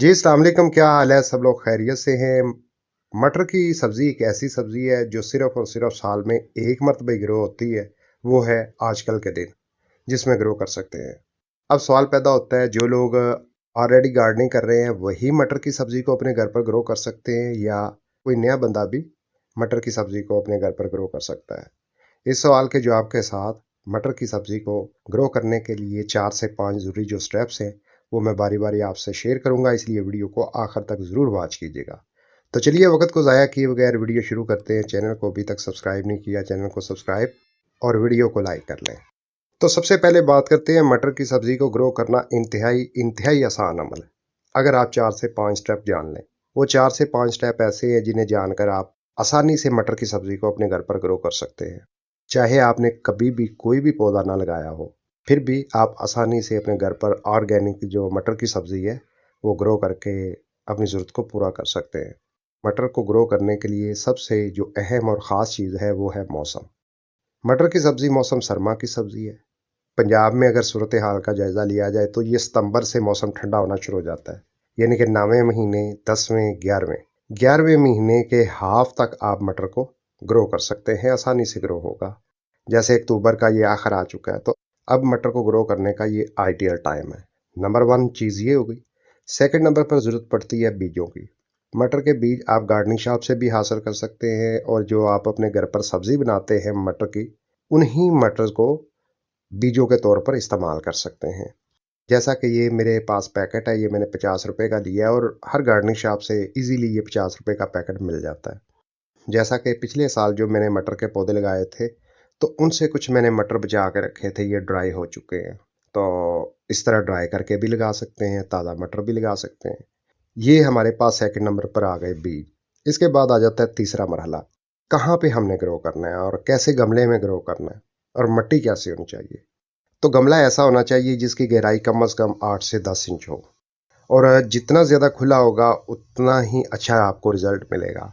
जी, अस्सलाम वालेकुम। क्या हाल है? सब लोग खैरियत से हैं। मटर की सब्ज़ी एक ऐसी सब्ज़ी है जो सिर्फ़ और सिर्फ़ साल में एक मरतबा ही ग्रो होती है, वो है आजकल के दिन, जिसमें ग्रो कर सकते हैं। अब सवाल पैदा होता है, जो लोग ऑलरेडी गार्डनिंग कर रहे हैं, वही मटर की सब्ज़ी को अपने घर पर ग्रो कर सकते हैं या कोई नया बंदा भी मटर की सब्ज़ी को अपने घर पर ग्रो कर सकता है? इस सवाल के जवाब के साथ मटर की सब्ज़ी को ग्रो करने के लिए 4 से 5 ज़रूरी जो स्टेप्स हैं, वो मैं बारी-बारी आपसे शेयर करूँगा, इसलिए वीडियो को आखिर तक ज़रूर वॉच कीजिएगा। तो चलिए वक़्त को ज़ाया किए बगैर वीडियो शुरू करते हैं। चैनल को अभी तक सब्सक्राइब नहीं किया, चैनल को सब्सक्राइब और वीडियो को लाइक कर लें। तो सबसे पहले बात करते हैं, मटर की सब्ज़ी को ग्रो करना इंतहाई इंतहाई आसान अमल है, अगर आप 4 से 5 स्टेप जान लें। वो 4 से 5 स्टेप ऐसे हैं जिन्हें जानकर आप आसानी से मटर की सब्ज़ी को अपने घर पर ग्रो कर सकते हैं। चाहे आपने कभी भी कोई भी पौधा ना लगाया हो, फिर भी आप आसानी से अपने घर पर ऑर्गेनिक जो मटर की सब्ज़ी है, वो ग्रो करके अपनी ज़रूरत को पूरा कर सकते हैं। मटर को ग्रो करने के लिए सबसे जो अहम और ख़ास चीज़ है, वो है मौसम। मटर की सब्ज़ी मौसम सरमा की सब्ज़ी है। पंजाब में अगर सूरत हाल का जायज़ा लिया जाए तो ये सितंबर से मौसम ठंडा होना शुरू हो जाता है, यानी कि 9वें महीने, 10वें, 11वें 11वें महीने के हाफ तक आप मटर को ग्रो कर सकते हैं, आसानी से ग्रो होगा। जैसे अक्टूबर का ये आखिर आ चुका है, तो अब मटर को ग्रो करने का ये आइडियल टाइम है। नंबर वन चीज़ ये हो गई। सेकंड नंबर पर ज़रूरत पड़ती है बीजों की। मटर के बीज आप गार्डनिंग शॉप से भी हासिल कर सकते हैं, और जो आप अपने घर पर सब्ज़ी बनाते हैं मटर की, उन्हीं मटर को बीजों के तौर पर इस्तेमाल कर सकते हैं। जैसा कि ये मेरे पास पैकेट है, ये मैंने 50 रुपए का लिया है, और हर गार्डनिंग शॉप से इजीली ये 50 रुपए का पैकेट मिल जाता है। जैसा कि पिछले साल जो मैंने मटर के पौधे लगाए थे, तो उनसे कुछ मैंने मटर बचा के रखे थे, ये ड्राई हो चुके हैं। तो इस तरह ड्राई करके भी लगा सकते हैं, ताज़ा मटर भी लगा सकते हैं। ये हमारे पास सेकंड नंबर पर आ गए बीज। इसके बाद आ जाता है तीसरा मरहला, कहाँ पे हमने ग्रो करना है और कैसे गमले में ग्रो करना है, और मिट्टी कैसे होनी चाहिए। तो गमला ऐसा होना चाहिए जिसकी गहराई कम से कम 8 से 10 इंच हो, और जितना ज़्यादा खुला होगा उतना ही अच्छा आपको रिजल्ट मिलेगा।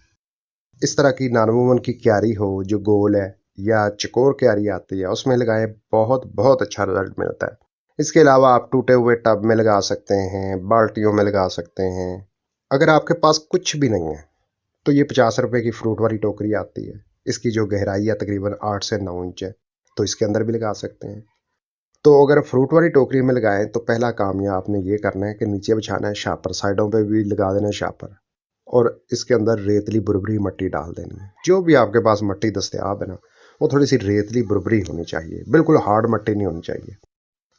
इस तरह की नार्मोमन की क्यारी हो जो गोल है, या चकोर क्यारी आती है, उसमें लगाएं, बहुत बहुत अच्छा रिजल्ट मिलता है। इसके अलावा आप टूटे हुए टब में लगा सकते हैं, बाल्टियों में लगा सकते हैं। अगर आपके पास कुछ भी नहीं है, तो ये 50 रुपए की फ्रूट वाली टोकरी आती है, इसकी जो गहराई है तकरीबन 8 से 9 इंच है, तो इसके अंदर भी लगा सकते हैं। तो अगर फ्रूट वाली टोकरी में लगाएं, तो पहला काम ये आपने ये करना है कि नीचे बिछाना है शापर, साइडों पे भी लगा देना है शापर, और इसके अंदर रेतली बुरबरी मिट्टी डाल देनी है। जो भी आपके पास मिट्टी दस्तयाब है ना, वो थोड़ी सी रेतली बुरबरी होनी चाहिए, बिल्कुल हार्ड मिट्टी नहीं होनी चाहिए।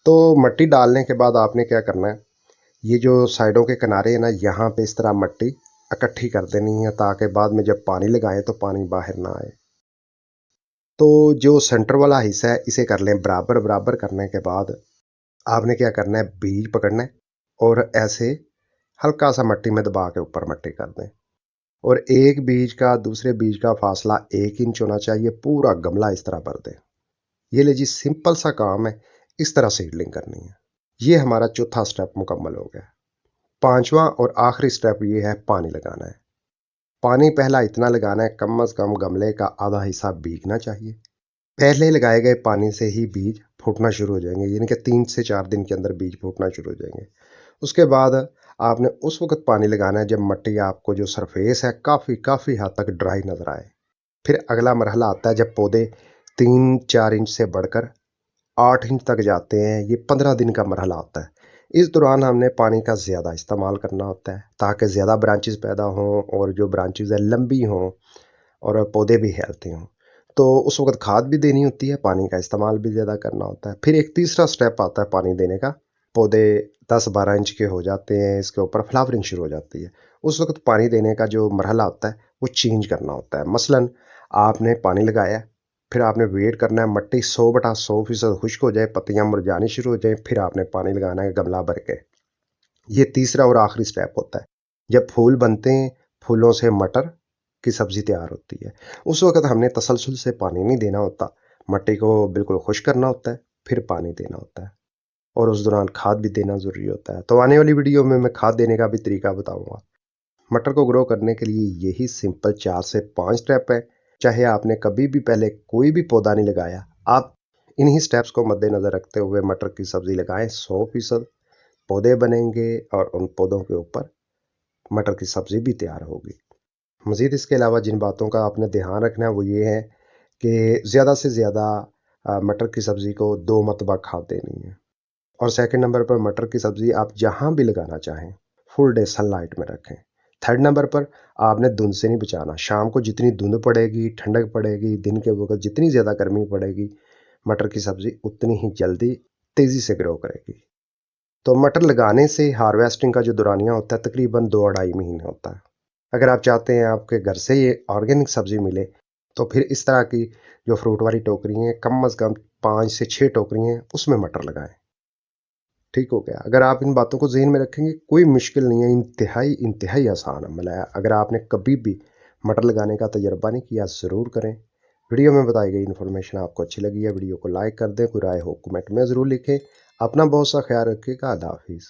तो मिट्टी डालने के बाद आपने क्या करना है, ये जो साइडों के किनारे है ना, यहाँ पे इस तरह मिट्टी इकट्ठी कर देनी है, ताकि बाद में जब पानी लगाएं तो पानी बाहर ना आए। तो जो सेंटर वाला हिस्सा है, इसे कर लें बराबर बराबर। करने के बाद आपने क्या करना है, बीज पकड़ना है और ऐसे हल्का सा मिट्टी में दबा के ऊपर मिट्टी कर दें, और एक बीज का दूसरे बीज का फासला 1 इंच होना चाहिए। पूरा गमला इस तरह भर दें। ये ले जी, सिंपल सा काम है, इस तरह सीडलिंग करनी है। ये हमारा चौथा स्टेप मुकम्मल हो गया। पांचवा और आखिरी स्टेप ये है, पानी लगाना है। पानी पहला इतना लगाना है, कम से कम गमले का आधा हिस्सा भीगना चाहिए। पहले लगाए गए पानी से ही बीज फूटना शुरू हो जाएंगे, यानी कि 3 से 4 दिन के अंदर बीज फूटना शुरू हो जाएंगे। उसके बाद आपने उस वक्त पानी लगाना है जब मिट्टी आपको जो सरफेस है काफ़ी काफ़ी हद तक ड्राई नज़र आए। फिर अगला मरहला आता है जब पौधे 3-4 इंच से बढ़कर 8 इंच तक जाते हैं, ये 15 दिन का मरहला होता है। इस दौरान हमने पानी का ज़्यादा इस्तेमाल करना होता है, ताकि ज़्यादा ब्रांचेस पैदा हों, और जो ब्रांचेस है लंबी हों, और पौधे भी हेल्थी हों। तो उस वक्त खाद भी देनी होती है, पानी का इस्तेमाल भी ज़्यादा करना होता है। फिर एक तीसरा स्टेप आता है पानी देने का। पौधे 10-12 इंच के हो जाते हैं, इसके ऊपर फ्लावरिंग शुरू हो जाती है। उस वक्त पानी देने का जो मरहला होता है, वो चेंज करना होता है। मसलन आपने पानी लगाया, फिर आपने वेट करना है मिट्टी 100/100% खुश्क हो जाए, पत्तियां मुरझानी शुरू हो जाए, फिर आपने पानी लगाना है गमला भर के। ये तीसरा और आखिरी स्टेप होता है। जब फूल बनते हैं, फूलों से मटर की सब्जी तैयार होती है। उस वक्त हमने तसलसल से पानी नहीं देना होता, मिट्टी को बिल्कुल खुश्क करना होता है, फिर पानी देना होता है, और उस दौरान खाद भी देना ज़रूरी होता है। तो आने वाली वीडियो में मैं खाद देने का भी तरीका बताऊंगा। मटर को ग्रो करने के लिए यही सिंपल 4 से 5 स्टेप है। चाहे आपने कभी भी पहले कोई भी पौधा नहीं लगाया, आप इन्हीं स्टेप्स को मद्देनज़र रखते हुए मटर की सब्ज़ी लगाएं, 100% पौधे बनेंगे, और उन पौधों के ऊपर मटर की सब्ज़ी भी तैयार होगी। मज़ीद इसके अलावा जिन बातों का आपने ध्यान रखना है वो ये है कि ज़्यादा से ज़्यादा मटर की सब्ज़ी को 2 मरतबा खाद देनी है। और सेकंड नंबर पर मटर की सब्ज़ी आप जहाँ भी लगाना चाहें फुल डे सनलाइट में रखें। थर्ड नंबर पर आपने धुंध से नहीं बचाना। शाम को जितनी धुंध पड़ेगी, ठंडक पड़ेगी, दिन के वक़्त जितनी ज़्यादा गर्मी पड़ेगी, मटर की सब्ज़ी उतनी ही जल्दी तेज़ी से ग्रो करेगी। तो मटर लगाने से हार्वेस्टिंग का जो दौरानिया होता है तकरीबन 2 अढ़ाई महीने होता है। अगर आप चाहते हैं आपके घर से ये ऑर्गेनिक सब्ज़ी मिले, तो फिर इस तरह की जो फ्रूट वाली टोकरी हैं, कम से कम 5 से 6 टोकरी हैं, उसमें मटर लगाएँ। ठीक हो गया। अगर आप इन बातों को ज़हन में रखेंगे, कोई मुश्किल नहीं है, इंतहाई इंतहाई आसान अमल है। अगर आपने कभी भी मटर लगाने का तजुर्बा नहीं किया, ज़रूर करें। वीडियो में बताई गई इन्फॉर्मेशन आपको अच्छी लगी है, वीडियो को लाइक कर दें, कोई राय हो कमेंट में ज़रूर लिखें। अपना बहुत सा ख्याल रखिएगा। अल्लाह हाफ़िज़।